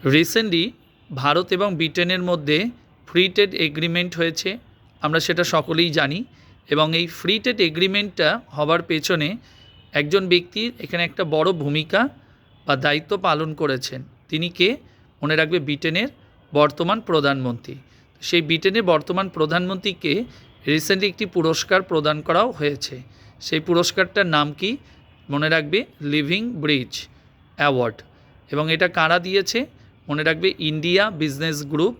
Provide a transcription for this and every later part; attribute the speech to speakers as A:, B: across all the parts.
A: Recently Bharat এবং ব্রিটেনের মধ্যে ফ্রি ট্রেড এগ্রিমেন্ট হয়েছে, আমরা সেটা সকলেই জানি। এবং এই ফ্রি ট্রেড এগ্রিমেন্টটা হবার পেছনে একজন ব্যক্তির এখানে একটা বড় ভূমিকা বা দায়িত্ব পালন করেছেন। তিনি কে? মনে রাখবে, ব্রিটেনের বর্তমান প্রধানমন্ত্রী। সেই ব্রিটেনের বর্তমান প্রধানমন্ত্রীকে রিসেন্টলি একটি পুরস্কার প্রদান করাও হয়েছে। সেই পুরস্কারটার নাম কি? মনে রাখবে, লিভিং ব্রিজ অ্যাওয়ার্ড। এবং এটা কারা দিয়েছে? মনে রাখবে, ইন্ডিয়া বিজনেস গ্রুপ,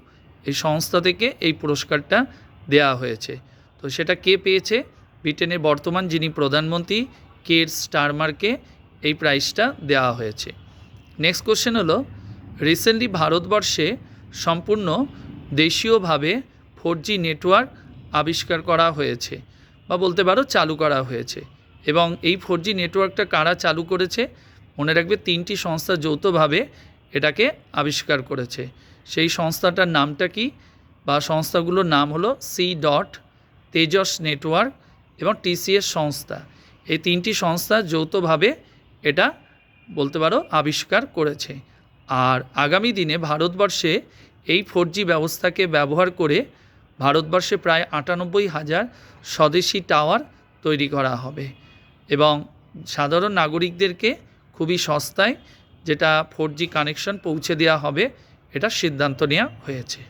A: এই সংস্থা থেকে এই পুরস্কারটা দেয়া হয়েছে। তো সেটা কে পেয়েছে? ব্রিটেনের বর্তমান যিনি প্রধানমন্ত্রী কের স্টারমারকে এই প্রাইজটা দেওয়া হয়েছে। নেক্সট কোশ্চেন হলো, রিসেন্টলি ভারতবর্ষে সম্পূর্ণ দেশীয়ভাবে 4G নেটওয়ার্ক আবিষ্কার করা হয়েছে বা বলতে পারো চালু করা হয়েছে। এবং এই 4G নেটওয়ার্কটা কারা চালু করেছে? মনে রাখবে, 3টি সংস্থা যৌথভাবে এটাকে আবিষ্কার করেছে। সেই সংস্থাটার নামটা কি? বা সংস্থাগুলোর নাম হলো তেজস নেটওয়ার্ক এবং TCS সংস্থা। এই 3টি সংস্থা যৌথভাবে এটা বলতে পারো আবিষ্কার করেছে। আর আগামী দিনে ভারতবর্ষে এই 4G ব্যবস্থাকে ব্যবহার করে ভারতবর্ষে প্রায় 98,000 স্বদেশি টাওয়ার তৈরি করা হবে এবং সাধারণ নাগরিকদেরকে খুবই সস্তায় যেটা 4G কানেকশন পৌঁছে দেওয়া হবে, এটা সিদ্ধান্ত নেওয়া হয়েছে।